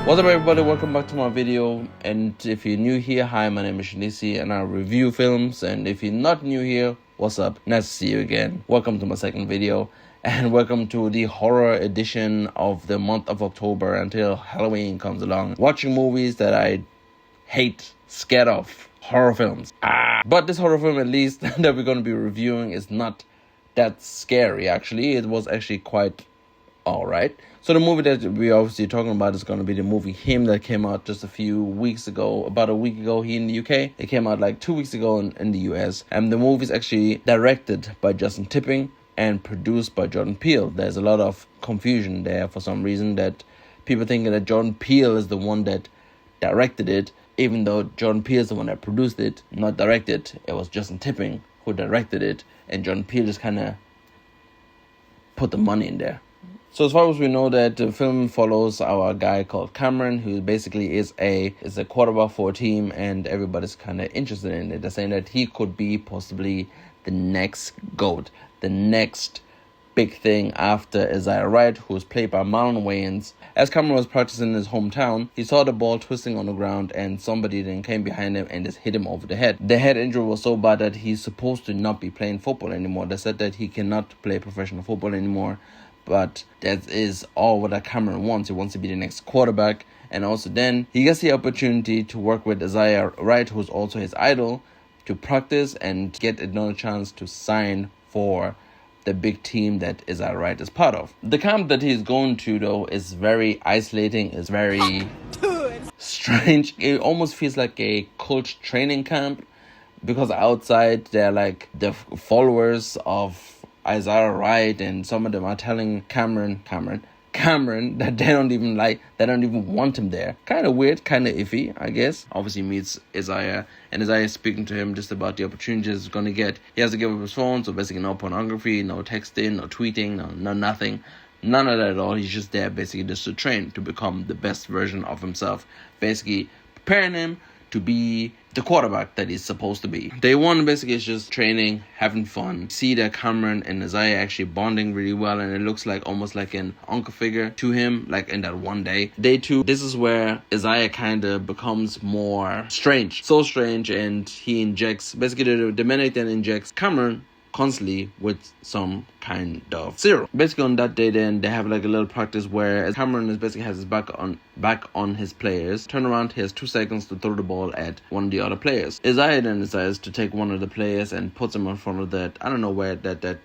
What's up everybody, welcome back to my video. And if you're new here, hi, my name is Shinisi and I review films. And if you're not new here, what's up, nice to see you again. Welcome to my second video and welcome to the horror edition of the month of October until Halloween comes along. Watching movies that I hate, scared of, horror films. But this horror film, at least, that we're going to be reviewing is not that scary actually. It was actually quite alright. So the movie that we're obviously talking about is going to be the movie Him that came out just a few weeks ago, about a week ago here in the UK. It came out like 2 weeks ago in the US. And the movie is actually directed by Justin Tipping and produced by Jordan Peele. There's a lot of confusion there for some reason, that people thinking that Jordan Peele is the one that directed it, even though Jordan Peele is the one that produced it, not directed. It was Justin Tipping who directed it, and Jordan Peele just kind of put the money in there. So as far as we know, that the film follows our guy called Cameron, who basically is a quarterback for a team, and everybody's kind of interested in it. They're saying that he could be possibly the next GOAT, the next big thing after Isaiah Wright, who was played by Marlon Wayans. As Cameron was practicing in his hometown, he saw the ball twisting on the ground, and somebody then came behind him and just hit him over the head. The head injury was so bad that he's supposed to not be playing football anymore. They said that he cannot play professional football anymore. But that is all what Cameron wants. He wants to be the next quarterback. And also then he gets the opportunity to work with Isaiah Wright, who's also his idol, to practice and get another chance to sign for the big team that Isaiah Wright is part of. The camp that he's going to, though, is very isolating. It's very strange. It almost feels like a cult training camp, because outside they're like the followers of Isaiah Wright, and some of them are telling Cameron that they don't even want him there. Kind of weird, kind of iffy, I guess. Obviously meets Isaiah, and Isaiah is speaking to him just about the opportunities he's going to get. He has to give up his phone, so basically no pornography, no texting, no tweeting, no nothing. None of that at all. He's just there basically just to train, to become the best version of himself. Basically preparing him to be the quarterback that he's supposed to be. Day one basically is just training, having fun. See that Cameron and Isaiah actually bonding really well, and it looks like almost like an uncle figure to him, like in that one day. Day two, this is where Isaiah kind of becomes more strange. So strange, and he injects, basically the medic then injects Cameron constantly with some kind of serum. Basically on that day then they have like a little practice where Cameron is basically has his back on his players. Turn around, he has 2 seconds to throw the ball at one of the other players. Isaiah then decides to take one of the players and puts him in front of that, I don't know where that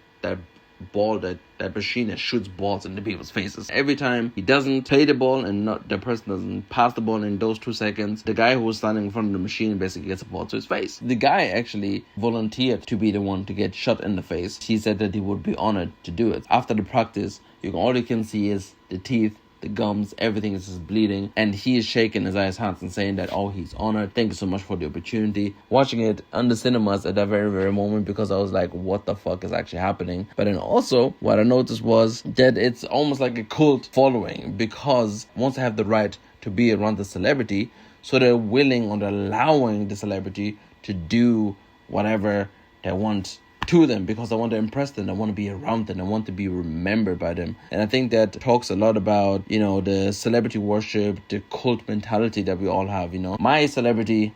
ball, that machine that shoots balls into people's faces. Every time he doesn't play the ball and the person doesn't pass the ball in those 2 seconds, the guy who was standing in front of the machine basically gets a ball to his face. The guy actually volunteered to be the one to get shot in the face. He said that he would be honored to do it. After the practice, all you can see is the teeth, the gums, everything is just bleeding, and he is shaking Isaiah's hands and saying that, oh, he's honored, thank you so much for the opportunity. Watching it on the cinemas at that very moment, because I was like, what the fuck is actually happening? But then also what I noticed was that it's almost like a cult following, because once they have the right to be around the celebrity, so they're willing or they're allowing the celebrity to do whatever they want to them, because I want to impress them, I want to be around them, I want to be remembered by them. And I think that talks a lot about, the celebrity worship, the cult mentality that we all have. My celebrity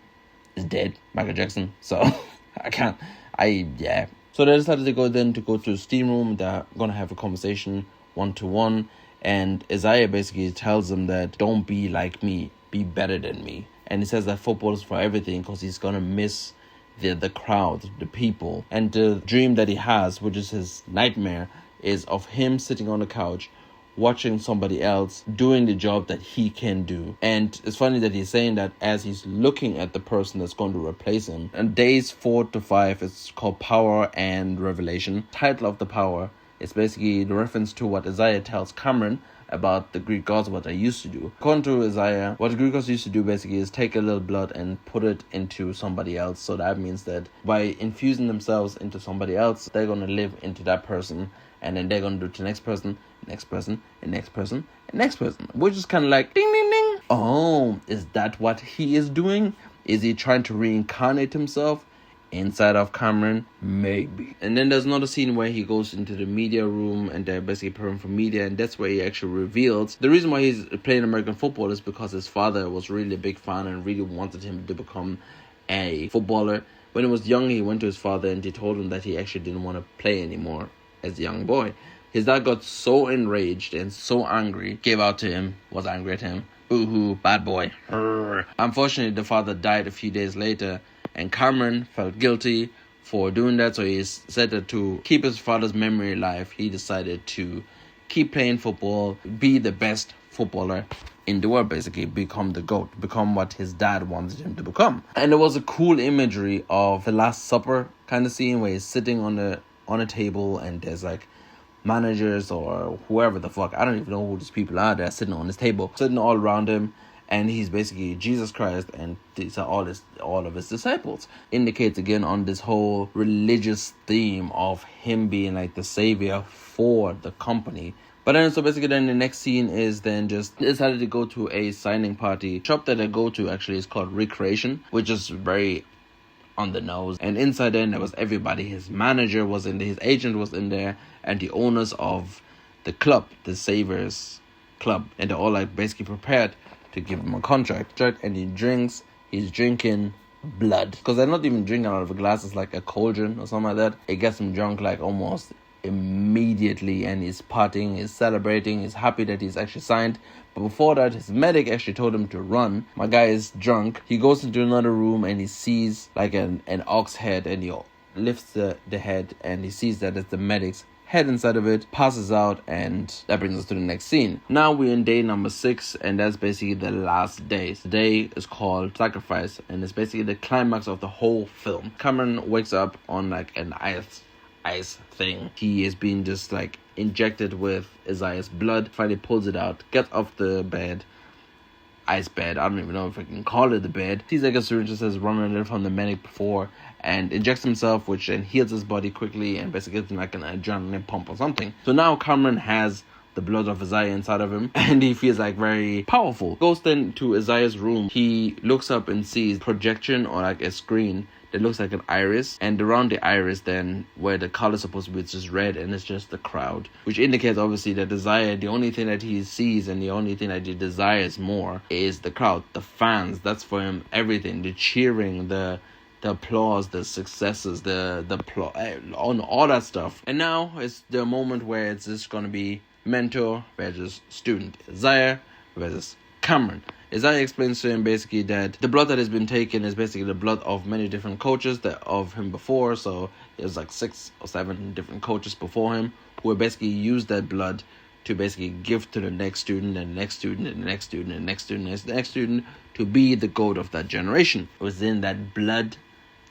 is dead, Michael Jackson, so So they decided to go to the steam room. They're gonna have a conversation 1-to-1, and Isaiah basically tells them that don't be like me, be better than me. And he says that football is for everything, because he's gonna miss the crowd, the people. And the dream that he has, which is his nightmare, is of him sitting on the couch watching somebody else doing the job that he can do. And it's funny that he's saying that as he's looking at the person that's going to replace him. And days 4 to 5, it's called Power and Revelation. Title of the Power is basically the reference to what Isaiah tells Cameron about the Greek gods, what they used to do. According to Isaiah, what the Greek gods used to do basically is take a little blood and put it into somebody else. So that means that by infusing themselves into somebody else, they're going to live into that person, and then they're going to do to the next person, next person, and next person, and next person, which is kind of like ding ding ding. Oh, is that what he is doing? Is he trying to reincarnate himself inside of Cameron? Maybe. And then there's another scene where he goes into the media room and they're basically preparing for media, and that's where he actually reveals the reason why he's playing American football is because his father was really a big fan and really wanted him to become a footballer. When he was young, he went to his father and he told him that he actually didn't want to play anymore as a young boy. His dad got so enraged and so angry, gave out to him, was angry at him. Boo-hoo, bad boy. Urgh. Unfortunately, the father died a few days later, and Cameron felt guilty for doing that, so he said that to keep his father's memory alive, he decided to keep playing football, be the best footballer in the world, basically, become the GOAT, become what his dad wanted him to become. And there was a cool imagery of the Last Supper kind of scene where he's sitting on a table and there's like managers or whoever the fuck, I don't even know who these people are, they're sitting on this table, sitting all around him, and he's basically Jesus Christ, and these are all of his disciples. Indicates again on this whole religious theme of him being like the savior for the company. But then, so basically then the next scene is then just decided to go to a signing party. Shop that I go to actually is called Recreation, which is very on the nose. And inside then there was everybody. His manager was in there, his agent was in there, and the owners of the club, the Savers Club. And they're all like basically prepared to give him a contract. And he's drinking blood. Because they're not even drinking out of a glass, it's like a cauldron or something like that. It gets him drunk like almost immediately, and he's partying, he's celebrating, he's happy that he's actually signed. But before that, his medic actually told him to run. My guy is drunk. He goes into another room and he sees like an ox head, and he lifts the head and he sees that it's the medic's head inside of it, passes out, and that brings us to the next scene. Now we're in day number 6, and that's basically the last day. The day is called Sacrifice, and it's basically the climax of the whole film. Cameron wakes up on like an ice thing. He is being just like injected with Isaiah's blood. Finally pulls it out, gets off the bed, ice bed, I don't even know if I can call it the bed. Sees like a syringe that says running it from the medic before, and injects himself, which then heals his body quickly and basically gives him like an adrenaline pump or something. So now Cameron has the blood of Isaiah inside of him, and he feels like very powerful. Goes then to Isaiah's room. He looks up and sees projection or like a screen that looks like an iris, and around the iris then where the color is supposed to be, it's just red, and it's just the crowd, which indicates obviously that Isaiah, the only thing that he sees and the only thing that he desires more is the crowd, the fans. That's for him everything, the cheering, the applause, the successes, the on all that stuff. And now it's the moment where it's just gonna be mentor versus student, Isaiah versus Cameron. Isaiah explains to him basically that the blood that has been taken is basically the blood of many different coaches that of him before. So there's like 6 or 7 different coaches before him who will basically use that blood to basically give to the next student and the next student and the next student and the next student and the next student to be the GOAT of that generation. Within that blood,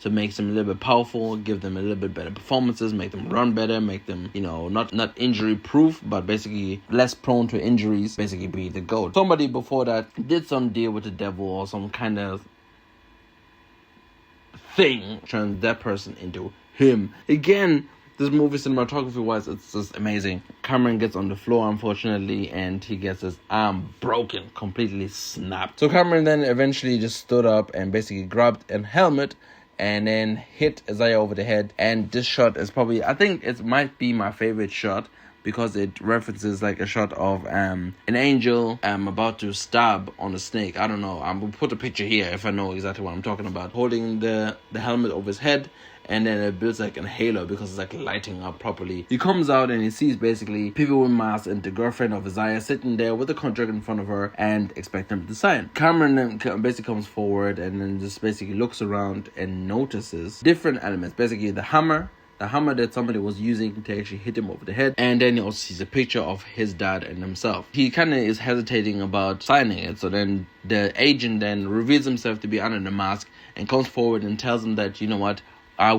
to make them a little bit powerful, give them a little bit better performances, make them run better, make them, not injury proof, but basically less prone to injuries, basically be the GOAT. Somebody before that did some deal with the devil or some kind of thing, turn that person into him. Again, this movie cinematography wise, it's just amazing. Cameron gets on the floor, unfortunately, and he gets his arm broken, completely snapped. So Cameron then eventually just stood up and basically grabbed a helmet and then hit Isaiah over the head. And this shot is probably, I think it might be my favorite shot, because it references like a shot of an angel about to stab on a snake. I don't know, I'm gonna put a picture here if I know exactly what I'm talking about, holding the helmet over his head, and then it builds like a halo because it's like lighting up properly. He comes out and he sees basically people with masks and the girlfriend of Isaiah sitting there with a contract in front of her and expect him to sign. Cameron then basically comes forward and then just basically looks around and notices different elements. Basically the hammer that somebody was using to actually hit him over the head, and then he also sees a picture of his dad and himself. He kind of is hesitating about signing it, so then the agent then reveals himself to be under the mask and comes forward and tells him that, you know what,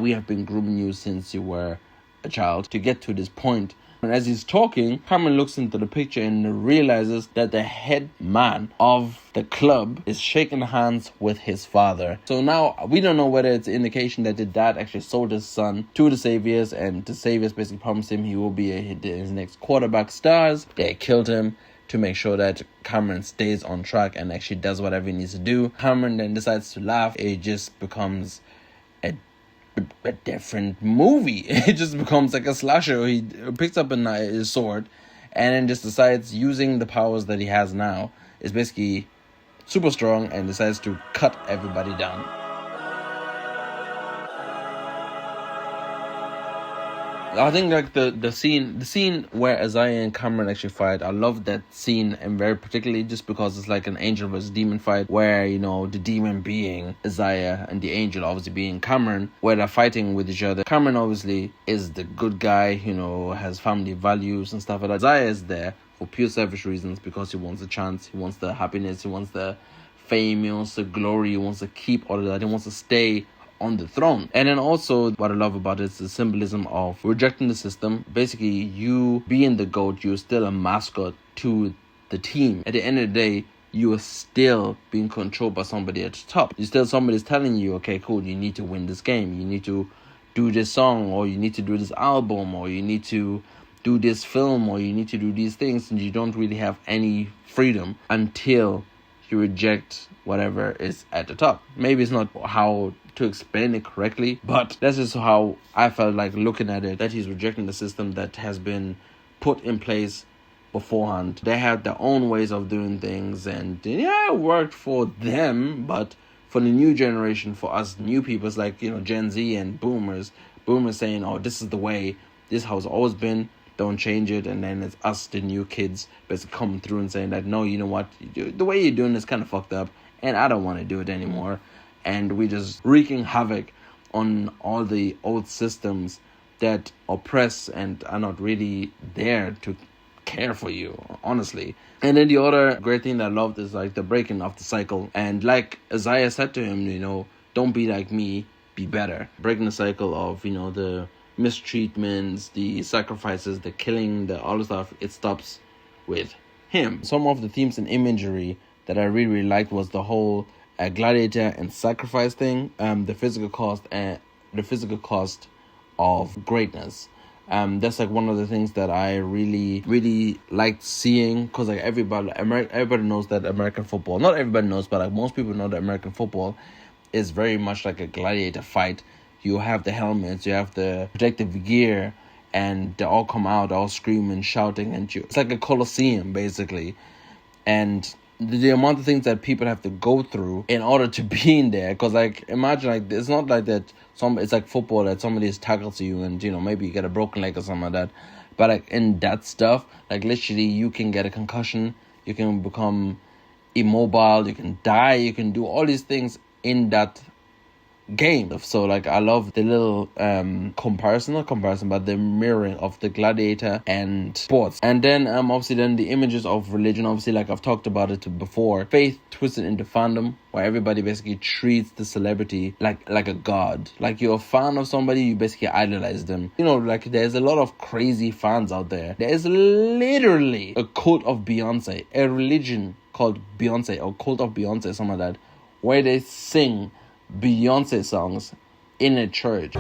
we have been grooming you since you were a child to get to this point. And as he's talking, Cameron looks into the picture and realizes that the head man of the club is shaking hands with his father. So now we don't know whether it's an indication that the dad actually sold his son to the Saviors, and the Saviors basically promised him he will be his next quarterback stars. They killed him to make sure that Cameron stays on track and actually does whatever he needs to do. Cameron then decides to laugh. It just becomes a a different movie. It just becomes like a slasher. He picks up his sword and then just decides, using the powers that he has now, is basically super strong, and decides to cut everybody down. I think like the scene where Isaiah and Cameron actually fight, I love that scene, and very particularly just because it's like an angel versus demon fight, where, you know, the demon being Isaiah and the angel obviously being Cameron, where they're fighting with each other. Cameron obviously is the good guy, you know, has family values and stuff like that. Isaiah is there for pure selfish reasons, because he wants a chance, he wants the happiness, he wants the fame, he wants the glory, he wants to keep all of that, he wants to stay on the throne. And then also what I love about it is the symbolism of rejecting the system. Basically, you being the GOAT, you're still a mascot to the team. At the end of the day, you are still being controlled by somebody at the top. You still, somebody's telling you, okay, cool, you need to win this game, you need to do this song, or you need to do this album, or you need to do this film, or you need to do these things, and you don't really have any freedom until you reject whatever is at the top. Maybe it's not how to explain it correctly, but that's just how I felt like looking at it, that he's rejecting the system that has been put in place beforehand. They had their own ways of doing things, and yeah, it worked for them, but for the new generation, for us new people, it's like, you know, Gen Z and boomers saying, oh, this is the way, this is how it's always been, don't change it. And then it's us, the new kids, basically coming through and saying that, no, you know what, the way you're doing is kind of fucked up, and I don't want to do it anymore. And we just wreaking havoc on all the old systems that oppress and are not really there to care for you, honestly. And then the other great thing that I loved is like the breaking of the cycle. And like Isaiah said to him, you know, don't be like me, be better. Breaking the cycle of, you know, the mistreatments, the sacrifices, the killing, all the stuff, it stops with him. Some of the themes and imagery that I really liked was the whole gladiator and sacrifice thing, the physical cost of greatness. That's like one of the things that I really liked seeing, because like everybody knows that American football, not everybody knows, but like most people know that American football is very much like a gladiator fight. You have the helmets, you have the protective gear, and they all come out all screaming, shouting, and it's like a coliseum basically. And the amount of things that people have to go through in order to be in there, because like imagine, like it's not like that it's like football that somebody tackles you and, you know, maybe you get a broken leg or something like that, but like in that stuff, like literally you can get a concussion, you can become immobile, you can die, you can do all these things in that game. So like I love the little comparison, but the mirroring of the gladiator and sports. And then obviously then the images of religion, obviously like I've talked about it before, faith twisted into fandom, where everybody basically treats the celebrity like a god. Like you're a fan of somebody, you basically idolize them. You know, like there's a lot of crazy fans out there. There is literally a cult of Beyonce, a religion called Beyonce, or cult of Beyonce, something like that, where they sing Beyonce songs in a church.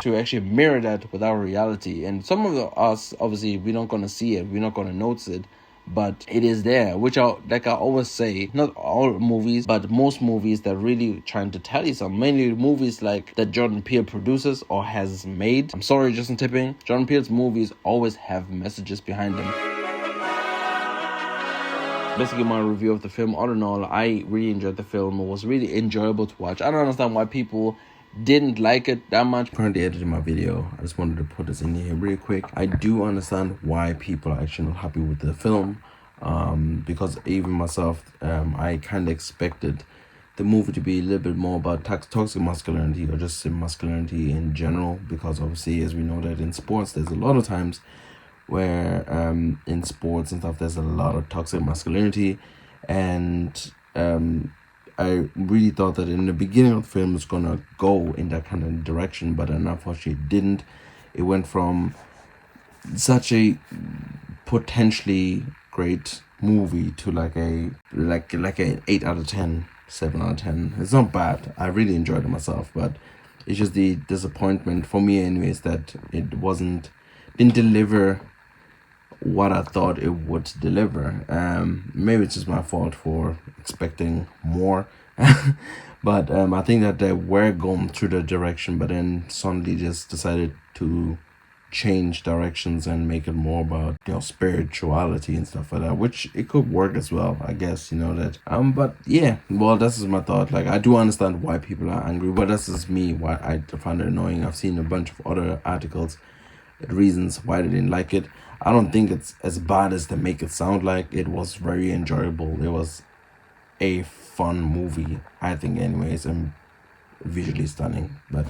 To actually mirror that with our reality. And some of us, obviously, we're not going to see it, we're not going to notice it, but it is there, which I always say, not all movies, but most movies that really trying to tell you something, mainly movies like that Jordan Peele produces or has made. I'm sorry, Justin Tipping. Jordan Peele's movies always have messages behind them. Basically, my review of the film, all in all, I really enjoyed the film. It was really enjoyable to watch. I don't understand why people didn't like it that much. Currently editing my video. I just wanted to put this in here real quick. I do understand why people are actually not happy with the film, because even myself, I kind of expected the movie to be a little bit more about toxic masculinity, or just masculinity in general, because obviously, as we know that in sports, there's a lot of times where in sports and stuff, there's a lot of toxic masculinity. And I really thought that in the beginning of the film it was going to go in that kind of direction, but unfortunately it didn't. It went from such a potentially great movie to like an 8 out of 10, 7 out of 10. It's not bad. I really enjoyed it myself, but it's just the disappointment for me anyways that it didn't deliver what I thought it would deliver. Maybe it's just my fault for expecting more. But I think that they were going through the direction, but then suddenly just decided to change directions and make it more about, you know, spirituality and stuff like that, which it could work as well, I guess, you know, that but yeah, well, this is my thought. Like, I do understand why people are angry, but this is me, why I find it annoying. I've seen a bunch of other articles, reasons why they didn't like it. I don't think it's as bad as they make it sound like. It was very enjoyable. It was a fun movie, I think, anyways, and visually stunning. But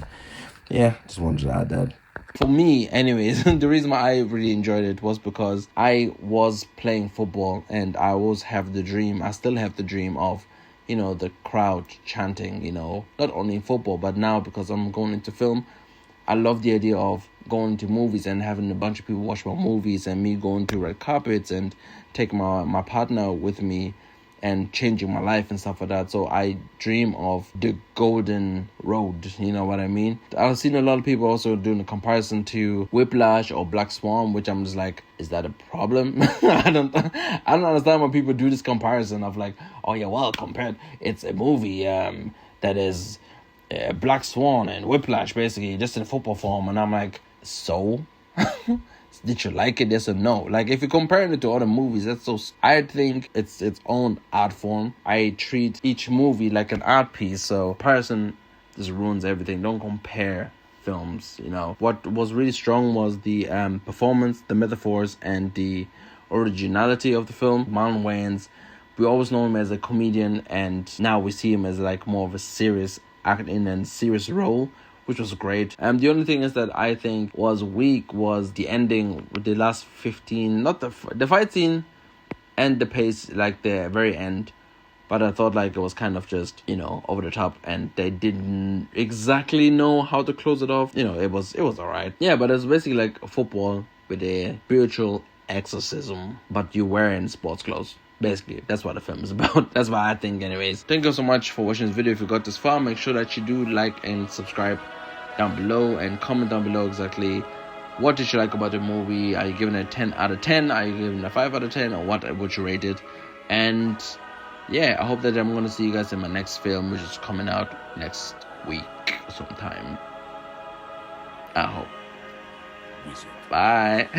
yeah, just wanted to add that. For me, anyways, the reason why I really enjoyed it was because I was playing football and I always have the dream, I still have the dream of, you know, the crowd chanting, you know, not only in football, but now because I'm going into film, I love the idea of going to movies and having a bunch of people watch my movies and me going to red carpets and taking my partner with me and changing my life and stuff like that. So I dream of the golden road, you know what I mean? I've seen a lot of people also doing a comparison to Whiplash or Black Swan, which I'm just like, is that a problem? I don't understand why people do this comparison of like, oh yeah, well, compared, it's a movie that is Black Swan and Whiplash, basically, just in football form. And I'm like, so? Did you like it? Yes or no? Like, if you're comparing it to other movies, that's so... I think it's its own art form. I treat each movie like an art piece, so comparison just ruins everything. Don't compare films, you know. What was really strong was the performance, the metaphors, and the originality of the film. Marlon Wayans, we always know him as a comedian, and now we see him as like more of a serious acting and serious role, which was great. The only thing is that I think was weak was the ending with the last 15, not the fight scene and the pace, like the very end. But I thought like it was kind of just, you know, over the top, and they didn't exactly know how to close it off. You know, it was alright. Yeah, but it's basically like football with a spiritual exorcism, but you wearing sports clothes. Basically, that's what the film is about. That's what I think anyways. Thank you so much for watching this video. If you got this far, make sure that you do like and subscribe down below and comment down below exactly what did you like about the movie. Are you giving it a 10 out of 10? Are you giving it a 5 out of 10? Or what would you rate it? And yeah, I hope that I'm going to see you guys in my next film, which is coming out next week sometime. I hope. Bye.